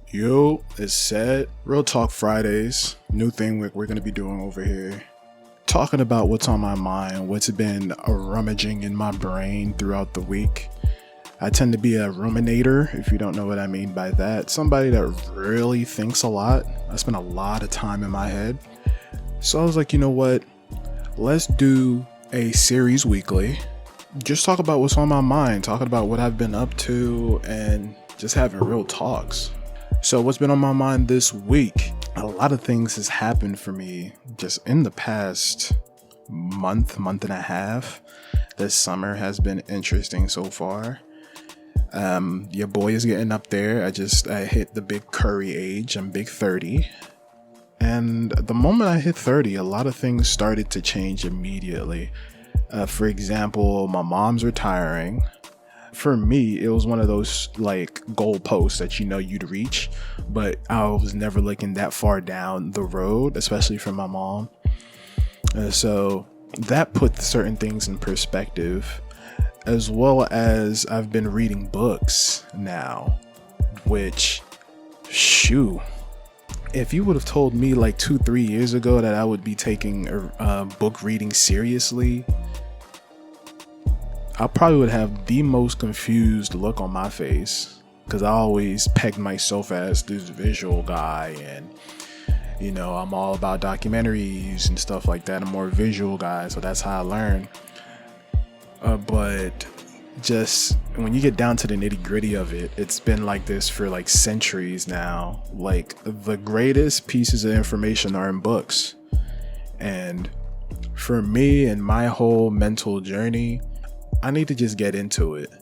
Yo, it's Ced. Real Talk Fridays. New thing we're going to be doing over here. Talking about what's on my mind, what's been rummaging in my brain throughout the week. I tend to be a ruminator, if you don't know what I mean by that. Somebody that really thinks a lot. I spend a lot of time in my head. So I was like, you know what? Let's do a series weekly. Just talk about what's on my mind, talking about what I've been up to, and just having real talks. So what's been on my mind this week? A lot of things has happened for me just in the past month and a half. This summer has been interesting so far. Your boy is getting up there. I hit the big curry age. I'm big 30. And the moment I hit 30, a lot of things started to change immediately. For example, my mom's retiring. For me, it was one of those like goalposts that you'd reach, but I was never looking that far down the road, especially for my mom. So that put certain things in perspective, as well as I've been reading books now, which, if you would have told me like 2-3 years ago that I would be taking book reading seriously, I probably would have the most confused look on my face, because I always pegged myself as this visual guy, and I'm all about documentaries and stuff like that. I'm more visual guy, so that's how I learn. But just when you get down to the nitty gritty of it, it's been like this for like centuries now. Like, the greatest pieces of information are in books. And for me and my whole mental journey, I need to just get into it.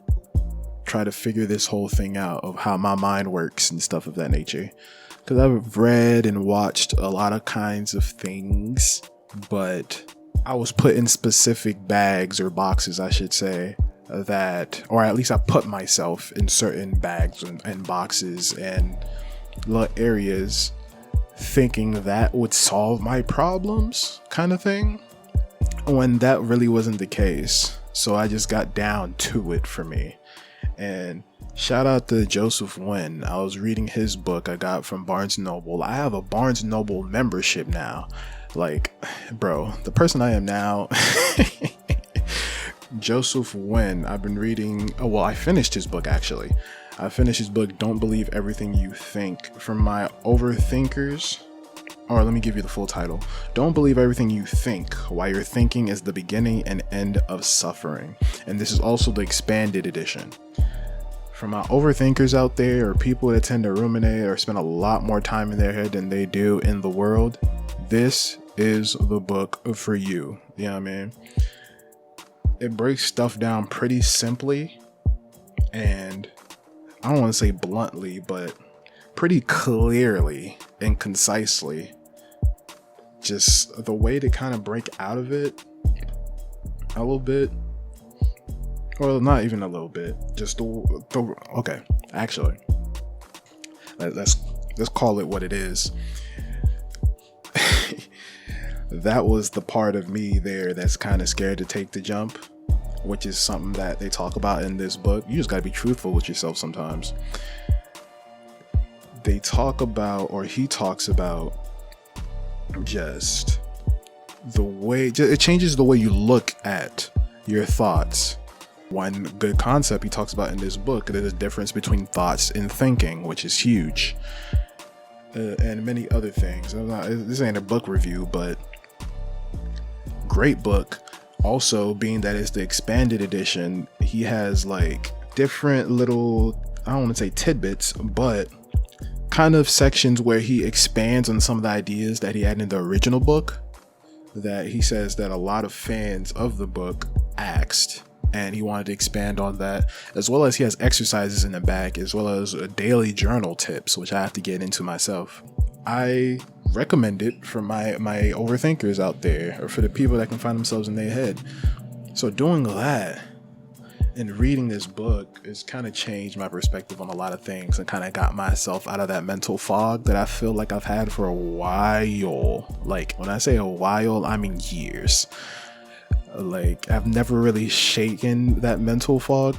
Try to figure this whole thing out of how my mind works and stuff of that nature. Because I've read and watched a lot of kinds of things, but I was put in specific bags or boxes, I should say, or at least I put myself in certain bags and boxes and little areas thinking that would solve my problems, kind of thing, when that really wasn't the case. So I just got down to it for me. And shout out to Joseph Nguyen. I was reading his book I got from Barnes & Noble. I have a Barnes & Noble membership now. Like, bro, the person I am now, Joseph Nguyen, I've been reading, I finished his book actually. I finished his book, Don't Believe Everything You Think, from my overthinkers. Or let me give you the full title. Don't believe everything you think. Why your thinking is the beginning and end of suffering. And this is also the expanded edition. For my overthinkers out there, or people that tend to ruminate or spend a lot more time in their head than they do in the world, this is the book for you. You know what I mean? It breaks stuff down pretty simply, and I don't want to say bluntly, but pretty clearly and concisely. Just the way to kind of break out of it a little bit, or not even a little bit, just okay, actually, let's call it what it is. That was the part of me there that's kind of scared to take the jump, which is something that they talk about in this book. You just got to be truthful with yourself sometimes. They talk about, or he talks about, just the way it changes the way you look at your thoughts. One good concept he talks about in this book, there's a difference between thoughts and thinking, which is huge, and many other things. This ain't a book review, but great book. Also, being that it's the expanded edition, he has like different little, I don't want to say tidbits, but kind of sections where he expands on some of the ideas that he had in the original book, that he says that a lot of fans of the book asked, and he wanted to expand on that, as well as he has exercises in the back, as well as daily journal tips, which I have to get into myself. I recommend it for my overthinkers out there, or for the people that can find themselves in their head. So doing that and reading this book has kind of changed my perspective on a lot of things, and kind of got myself out of that mental fog that I feel like I've had for a while. Like, when I say a while, I mean years. Like, I've never really shaken that mental fog,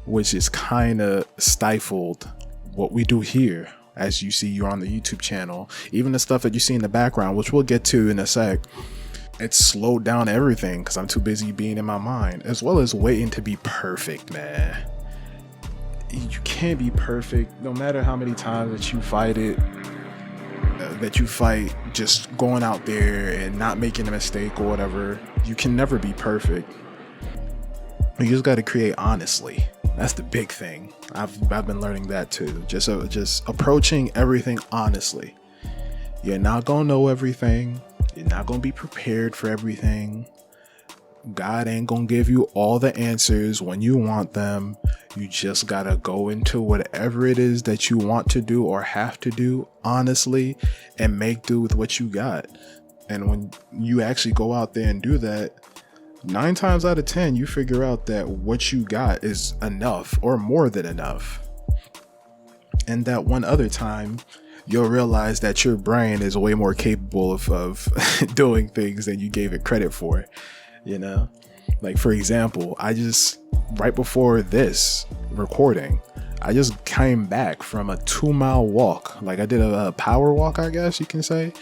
which is kind of stifled what we do here as you see you're on the YouTube channel. Even the stuff that you see in the background, which we'll get to in a sec, it's slowed down everything because I'm too busy being in my mind, as well as waiting to be perfect, man. You can't be perfect no matter how many times that you fight it, just going out there and not making a mistake or whatever. You can never be perfect. You just got to create honestly. That's the big thing. I've been learning that too. Just approaching everything honestly. You're not gonna know everything. You're not gonna be prepared for everything. God ain't gonna give you all the answers when you want them. You just gotta go into whatever it is that you want to do or have to do honestly and make do with what you got. And when you actually go out there and do that, 9 times out of 10, you figure out that what you got is enough or more than enough. And that one other time, you'll realize that your brain is way more capable of doing things than you gave it credit for, you know? Like, for example, right before this recording, I just came back from a 2-mile walk. Like, I did a power walk, I guess you can say.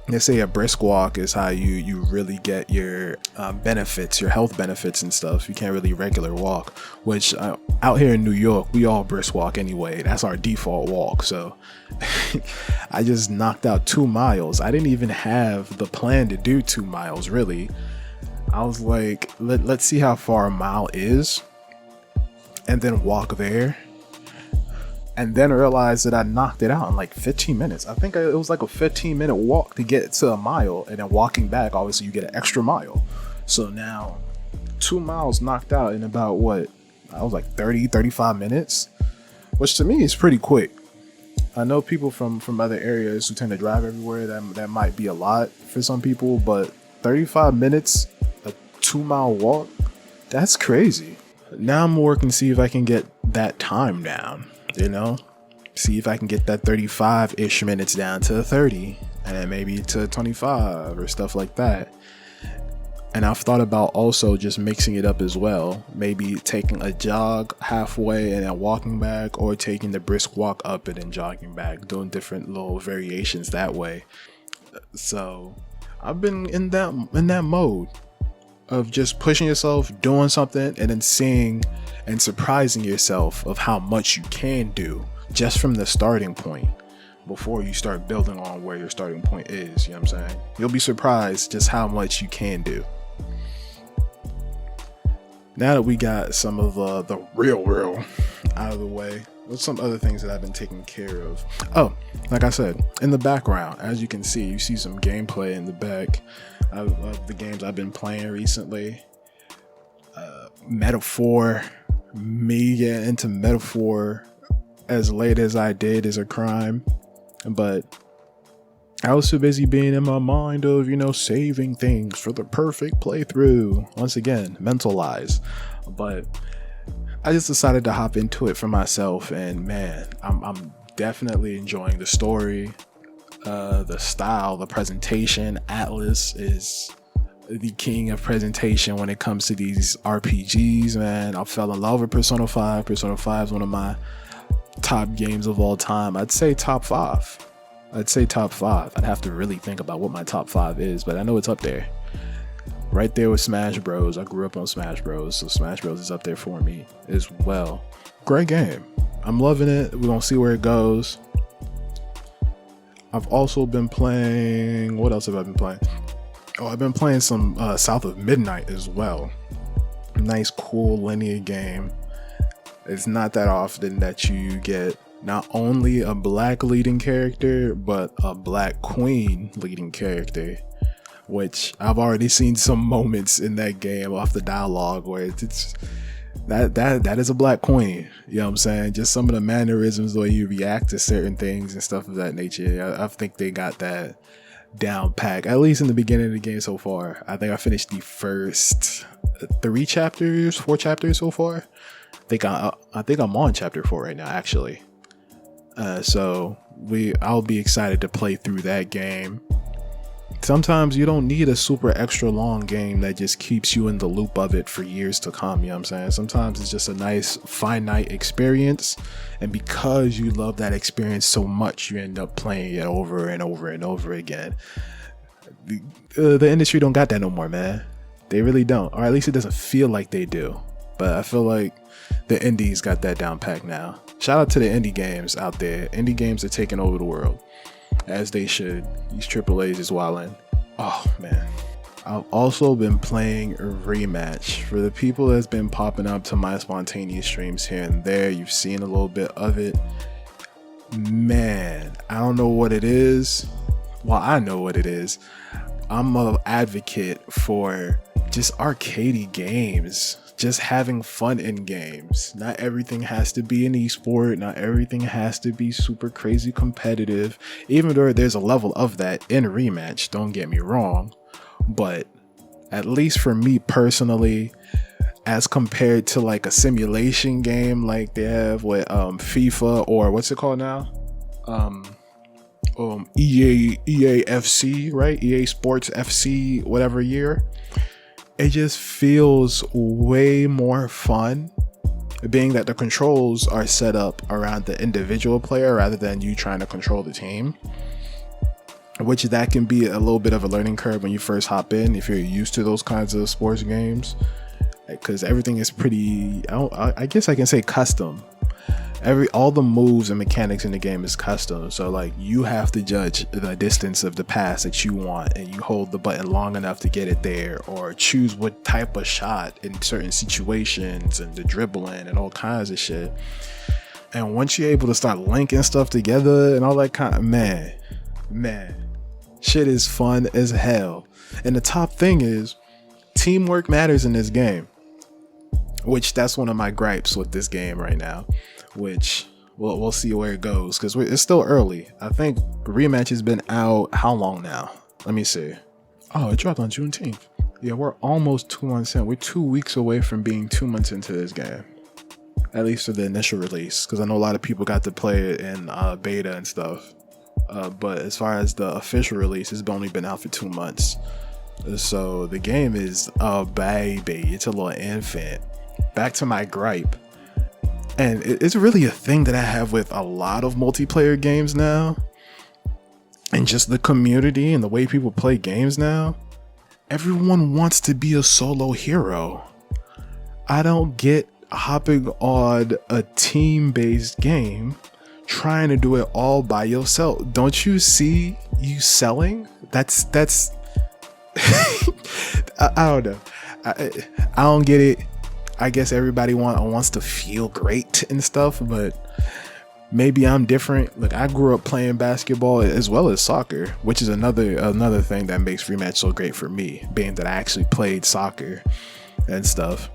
They say a brisk walk is how you really get your benefits, your health benefits and stuff. You can't really regular walk, which out here in New York, we all brisk walk anyway. That's our default walk. So I just knocked out 2 miles. I didn't even have the plan to do 2 miles, really. I was like, let's see how far a mile is and then walk there. And then realized that I knocked it out in like 15 minutes. I think it was like a 15-minute walk to get to a mile. And then walking back, obviously you get an extra mile. So now 2 miles knocked out in about I was like 35 minutes, which to me is pretty quick. I know people from other areas who tend to drive everywhere, that might be a lot for some people, but 35 minutes, a 2-mile walk, that's crazy. Now I'm working to see if I can get that time down. You know, see if I can get that 35-ish minutes down to 30 and then maybe to 25 or stuff like that. And I've thought about also just mixing it up as well. Maybe taking a jog halfway and then walking back, or taking the brisk walk up and then jogging back, doing different little variations that way. So I've been in that mode of just pushing yourself, doing something, and then seeing and surprising yourself of how much you can do just from the starting point before you start building on where your starting point is. You know what I'm saying? You'll be surprised just how much you can do. Now that we got some of the real out of the way, what's some other things that I've been taking care of? Oh, like I said, in the background, as you can see, you see some gameplay in the back of the games I've been playing recently. Metaphor, me getting into Metaphor as late as I did is a crime, but I was too busy being in my mind of, saving things for the perfect playthrough. Once again, mentalize. But I just decided to hop into it for myself, and man, I'm definitely enjoying the story, the style, the presentation. Atlas is the king of presentation when it comes to these RPGs, man. I fell in love with Persona 5. Persona 5 is one of my top games of all time. I'd say top 5. I'd have to really think about what my top 5 is, but I know it's up there. Right there with Smash Bros. I grew up on Smash Bros, so Smash Bros is up there for me as well. Great game. I'm loving it. We're gonna see where it goes. I've also been playing... What else have I been playing? Oh, I've been playing some South of Midnight as well. Nice, cool linear game. It's not that often that you get not only a black leading character, but a black queen leading character, which I've already seen some moments in that game off the dialogue where it's that is a black queen. You know what I'm saying? Just some of the mannerisms, the way you react to certain things and stuff of that nature. I think they got that down pack, at least in the beginning of the game so far. I think I finished the first 4 chapters so far. I think I'm on chapter 4 right now, actually. So I'll be excited to play through that game. Sometimes you don't need a super extra long game that just keeps you in the loop of it for years to come. You know what I'm saying? Sometimes it's just a nice finite experience, and because you love that experience so much, you end up playing it over and over and over again. The industry don't got that no more, man. They really don't, or at least it doesn't feel like they do. But I feel like the indies got that down packed now. Shout out to the indie games out there. Indie games are taking over the world, as they should. These AAAs is wildin'. Oh man. I've also been playing Rematch. For the people that's been popping up to my spontaneous streams here and there, you've seen a little bit of it. Man, I don't know what it is. Well, I know what it is. I'm an advocate for just arcadey games, just having fun in games. Not everything has to be an esport. Not everything has to be super crazy competitive, even though there's a level of that in Rematch, don't get me wrong. But at least for me personally, as compared to like a simulation game like they have with FIFA, or what's it called now? EA FC, right? EA Sports FC, whatever year. It just feels way more fun, being that the controls are set up around the individual player rather than you trying to control the team, which that can be a little bit of a learning curve when you first hop in, if you're used to those kinds of sports games, because everything is pretty, I guess I can say custom. All the moves and mechanics in the game is custom, so like you have to judge the distance of the pass that you want, and you hold the button long enough to get it there, or choose what type of shot in certain situations, and the dribbling and all kinds of shit. And once you're able to start linking stuff together and all that kind of, man, shit is fun as hell. And the top thing is, teamwork matters in this game, which that's one of my gripes with this game right now, which we'll see where it goes, because it's still early. I think Rematch has been out how long now? Let me see. Oh, it dropped on Juneteenth. Yeah, we're almost 2 months in. We're 2 weeks away from being 2 months into this game, at least for the initial release, because I know a lot of people got to play it in beta and stuff, but as far as the official release, it's only been out for 2 months. So the game is a baby. It's a little infant. Back to my gripe. And it's really a thing that I have with a lot of multiplayer games now, and just the community and the way people play games now. Everyone wants to be a solo hero. I don't get hopping on a team-based game trying to do it all by yourself. Don't you see you selling? That's I don't know. I don't get it. I guess everybody wants to feel great and stuff, but maybe I'm different. Like, I grew up playing basketball as well as soccer, which is another thing that makes Rematch so great for me, being that I actually played soccer and stuff.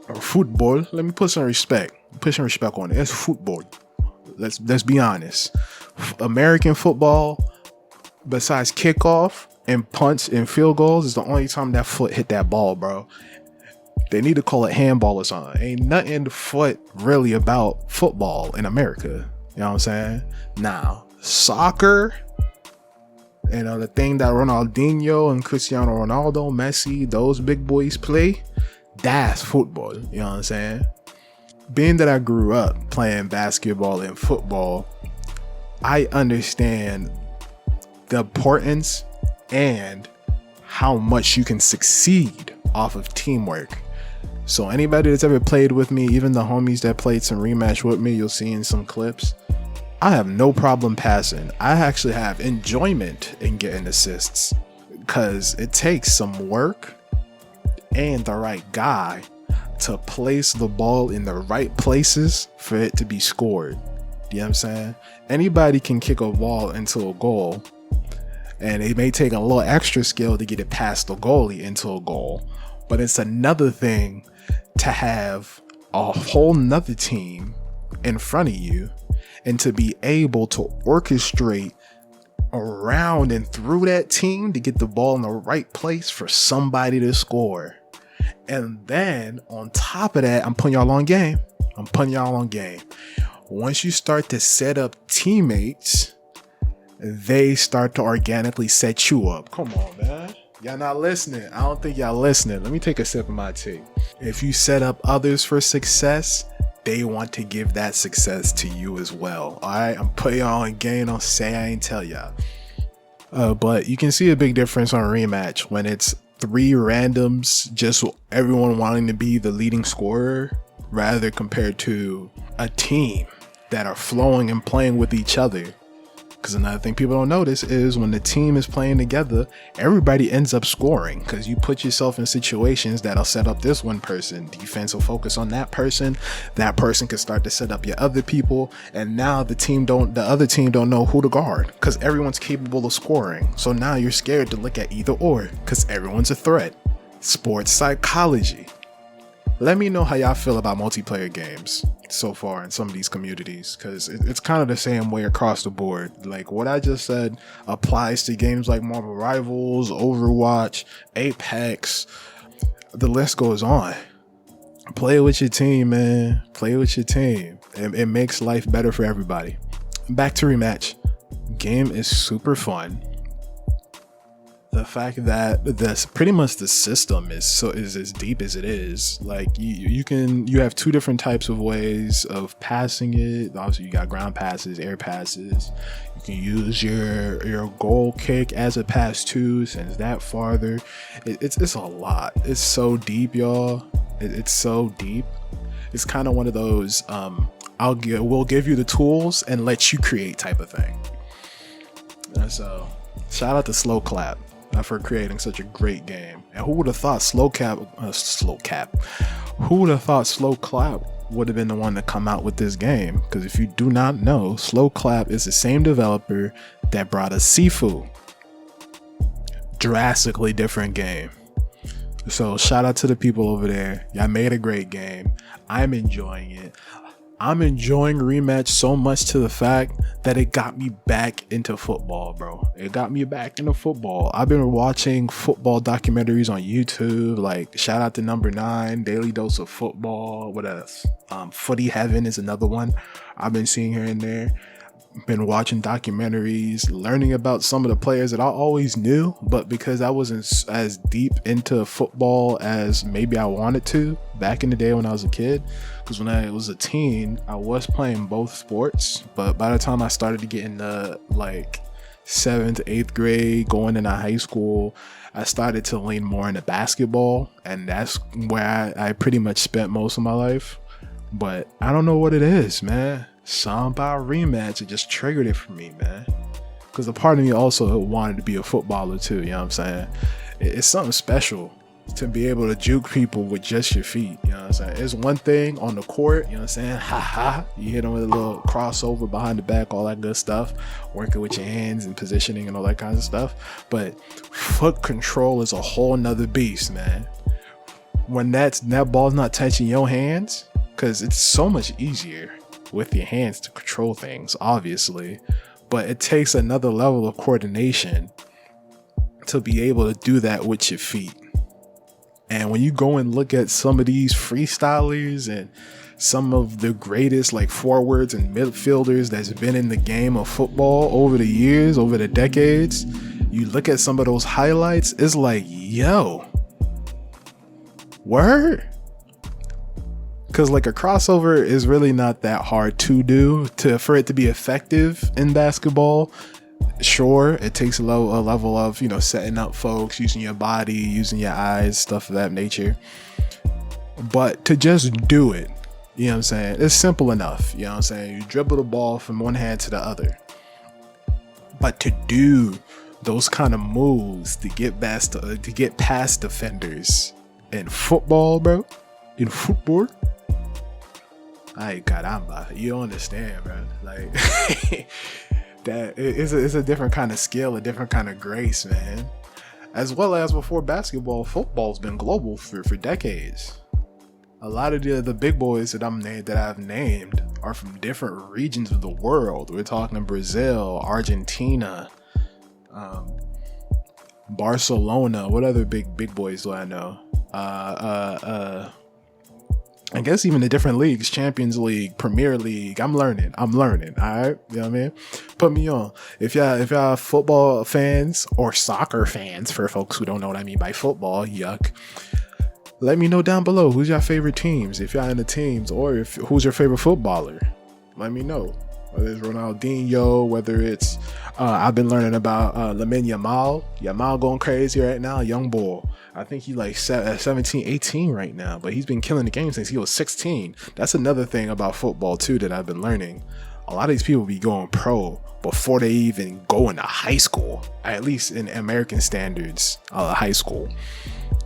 Or football. Let me put some respect. Put some respect on it. It's football. Let's be honest. American football, besides kickoff and punts and field goals, is the only time that foot hit that ball, bro. They need to call it handball or something. Ain't nothing foot really about football in America. You know what I'm saying? Now, soccer, and the thing that Ronaldinho and Cristiano Ronaldo, Messi, those big boys play, that's football. You know what I'm saying? Being that I grew up playing basketball and football, I understand the importance and how much you can succeed off of teamwork. So anybody that's ever played with me, even the homies that played some Rematch with me, you'll see in some clips, I have no problem passing. I actually have enjoyment in getting assists, because it takes some work and the right guy to place the ball in the right places for it to be scored. You know what I'm saying? Anybody can kick a ball into a goal, and it may take a little extra skill to get it past the goalie into a goal. But it's another thing to have a whole nother team in front of you, and to be able to orchestrate around and through that team to get the ball in the right place for somebody to score. And then on top of that, I'm putting y'all on game. Once you start to set up teammates they start to organically set you up. Come on, man. Y'all not listening. I don't think y'all listening. Let me take a sip of my tea. If you set up others for success, they want to give that success to you as well. All right, I'm putting y'all on game. Don't say I ain't tell y'all. But you can see a big difference on Rematch when it's 3 randoms, just everyone wanting to be the leading scorer, rather compared to a team that are flowing and playing with each other. Because another thing people don't notice is when the team is playing together, everybody ends up scoring because you put yourself in situations that'll set up this one person. Defense will focus on that person. That person can start to set up your other people. And now the other team don't know who to guard because everyone's capable of scoring. So now you're scared to look at either or because everyone's a threat. Sports psychology. Let me know how y'all feel about multiplayer games so far in some of these communities, because it's kind of the same way across the board. Like what I just said applies to games like Marvel Rivals, Overwatch, Apex, the list goes on. Play with your team, man. Play with your team. It makes life better for everybody. Back to Rematch. Game is super fun. The fact that that's pretty much the system is as deep as it is. Like you have 2 different types of ways of passing it. Obviously you got ground passes, air passes. You can use your goal kick as a pass too, sends that farther. It's a lot. It's so deep, y'all. It's so deep. It's kind of one of those we'll give you the tools and let you create type of thing. And so shout out to Slow Clap for creating such a great game. And who would have thought Slow Clap would have been the one to come out with this game? Because if you do not know, Slow Clap is the same developer that brought us Sifu. Drastically different game. So shout out to the people over there. Y'all made a great game. I'm enjoying it. I'm enjoying Rematch so much to the fact that it got me back into football, bro. It got me back into football. I've been watching football documentaries on YouTube, like shout out to Number 9, Daily Dose of Football. What else? Footy Heaven is another one I've been seeing here and there. Been watching documentaries, learning about some of the players that I always knew, but because I wasn't as deep into football as maybe I wanted to back in the day when I was a kid. Because when I was a teen, I was playing both sports, but by the time I started to get into like 7th to 8th grade, going into high school, I started to lean more into basketball, and that's where I pretty much spent most of my life. But I don't know what it is, man. Something about Rematch, it just triggered it for me, man. Because a part of me also wanted to be a footballer too, you know what I'm saying? It's something special to be able to juke people with just your feet, you know what I'm saying? It's one thing on the court, you know what I'm saying? You hit them with a little crossover behind the back, all that good stuff, working with your hands and positioning and all that kind of stuff. But foot control is a whole nother beast, man. When that ball's not touching your hands, because it's so much easier with your hands to control things, obviously, but it takes another level of coordination to be able to do that with your feet. And when you go and look at some of these freestylers and some of the greatest like forwards and midfielders that's been in the game of football over the years, over the decades, you look at some of those highlights, it's like, yo, word? Because like a crossover is really not that hard to do for it to be effective in basketball. Sure, it takes a level of, you know, setting up folks, using your body, using your eyes, stuff of that nature. But to just do it, you know what I'm saying, it's simple enough. You know what I'm saying? You dribble the ball from one hand to the other. But to do those kind of moves to get past defenders in football, bro, in football, ay caramba, you don't understand, bro. Like that it's a different kind of skill, a different kind of grace, man. As well as before basketball, football's been global for decades. A lot of the big boys that I've named are from different regions of the world. We're talking Brazil, Argentina, Barcelona. What other big boys do I know? I guess even the different leagues, Champions League, Premier League. I'm learning. All right. You know what I mean? Put me on. If y'all football fans or soccer fans, for folks who don't know what I mean by football, yuck. Let me know down below who's your favorite teams, if y'all in the teams, or who's your favorite footballer. Let me know. Whether it's Ronaldinho, whether it's I've been learning about Lamine Yamal. Yamal going crazy right now, young boy. I think he like 17, 18 right now, but he's been killing the game since he was 16. That's another thing about football too that I've been learning. A lot of these people be going pro before they even go into high school, at least in American standards, high school.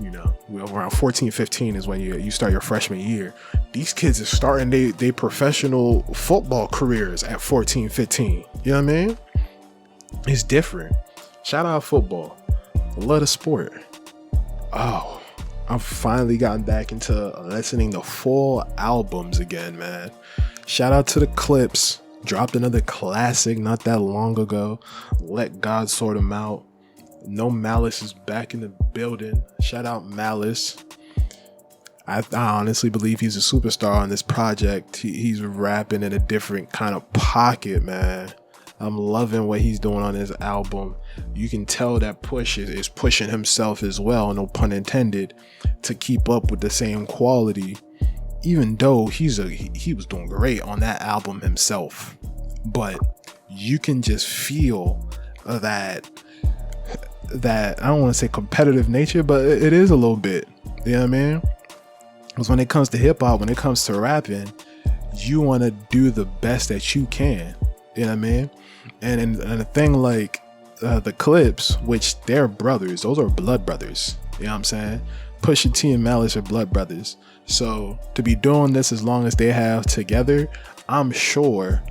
You know, around 14, 15 is when you start your freshman year. These kids are starting they professional football careers at 14, 15. You know what I mean? It's different. Shout out football. I love the sport. Oh, I've finally gotten back into listening to full albums again, man. Shout out to the Clips. Dropped another classic not that long ago. Let God Sort 'Em Out. No Malice is back in the building. Shout out Malice. I honestly believe he's a superstar on this project. He's rapping in a different kind of pocket, man. I'm loving what he's doing on his album. You can tell that Push is pushing himself as well, no pun intended, to keep up with the same quality. Even though he was doing great on that album himself, but you can just feel that I don't want to say competitive nature, but it is a little bit. You know what I mean? Because when it comes to hip hop, when it comes to rapping, you want to do the best that you can. You know what I mean? And a thing like the Clips, which they're brothers, those are blood brothers. You know what I'm saying? Pusha T and Malice are blood brothers. So to be doing this as long as they have together, I'm sure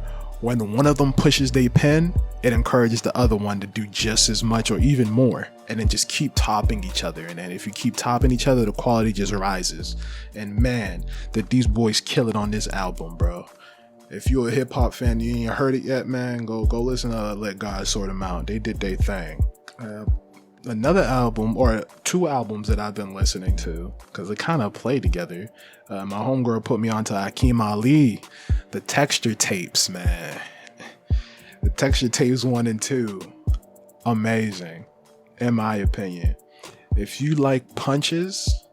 when one of them pushes their pen, it encourages the other one to do just as much or even more, and then just keep topping each other. And then if you keep topping each other, the quality just rises. And man, that these boys kill it on this album, bro. If you're a hip hop fan, you ain't heard it yet, man, go listen to Let God Sort 'Em Out. They did their thing. Another album, or two albums that I've been listening to, because they kind of play together. My homegirl put me onto Hakeem Ali, the Texture Tapes, man. The Texture Tapes 1 and 2, amazing, in my opinion. If you like punches,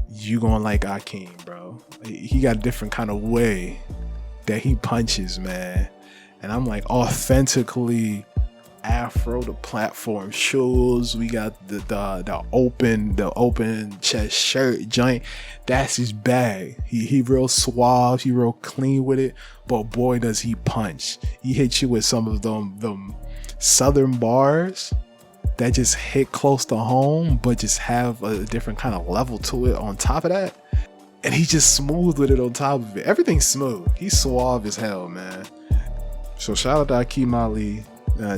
you gonna like Hakeem, bro. He got a different kind of way that he punches, man. And I'm like authentically Afro, the platform shoes. We got the open chest shirt joint. That's his bag. He real suave, he real clean with it, but boy does he punch. He hits you with some of them southern bars that just hit close to home, but just have a different kind of level to it on top of that. And he's just smooth with it on top of it. Everything's smooth. He's suave as hell, man. So shout out to Hakeem Ali.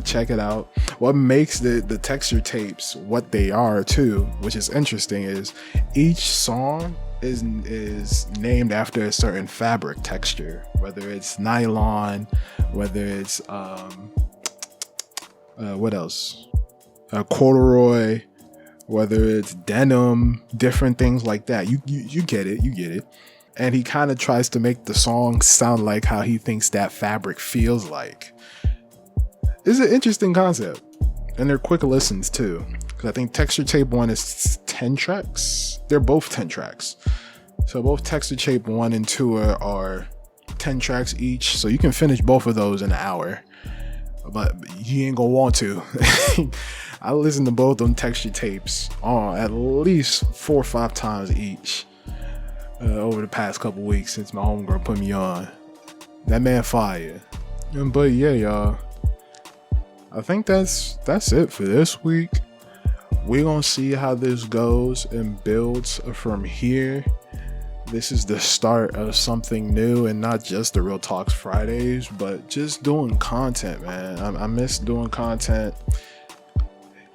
Check it out. What makes the Texture Tapes what they are too, which is interesting, is each song is named after a certain fabric texture, whether it's nylon, whether it's what else, corduroy, whether it's denim, different things like that. You get it. And he kind of tries to make the song sound like how he thinks that fabric feels like. It's an interesting concept, and they're quick listens too, because I think Texture Tape 1 is 10 tracks. They're both 10 tracks. So both Texture Tape 1 and 2 are 10 tracks each, so you can finish both of those in an hour, but you ain't gonna want to. I listened to both them Texture Tapes at least 4 or 5 times each over the past couple weeks since my homegirl put me on. That man fire. But yeah, y'all, I think that's it for this week. We're gonna see how this goes and builds from here. This is the start of something new, and not just the Real Talks Fridays, but just doing content, man. I miss doing content,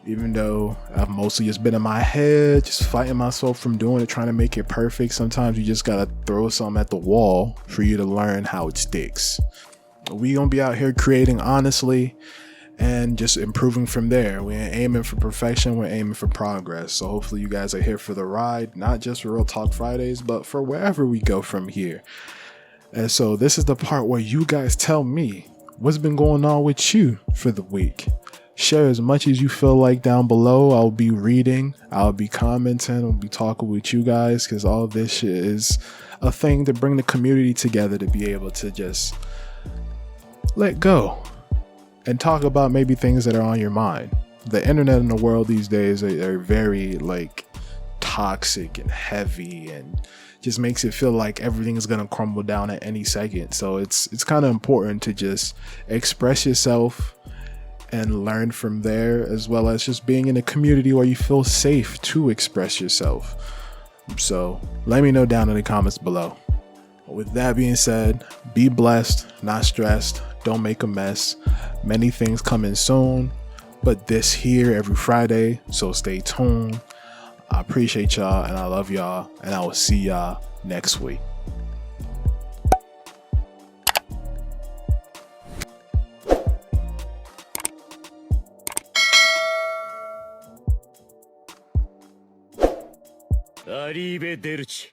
even though I've mostly just been in my head, just fighting myself from doing it, trying to make it perfect. Sometimes you just gotta throw something at the wall for you to learn how it sticks. We gonna be out here creating honestly, and just improving from there. We ain't aiming for perfection, we're aiming for progress. So hopefully you guys are here for the ride, not just for Real Talk Fridays, but for wherever we go from here. And so this is the part where you guys tell me what's been going on with you for the week. Share as much as you feel like down below. I'll be reading, I'll be commenting, I'll be talking with you guys, because all of this shit is a thing to bring the community together, to be able to just let go and talk about maybe things that are on your mind. The internet and the world these days are very like toxic and heavy, and just makes it feel like everything is gonna crumble down at any second. So it's kind of important to just express yourself and learn from there, as well as just being in a community where you feel safe to express yourself. So let me know down in the comments below. With that being said, be blessed, not stressed, don't make a mess. Many things coming soon, but this here every Friday, so stay tuned. I appreciate y'all and I love y'all, and I will see y'all next week. Arrivederci.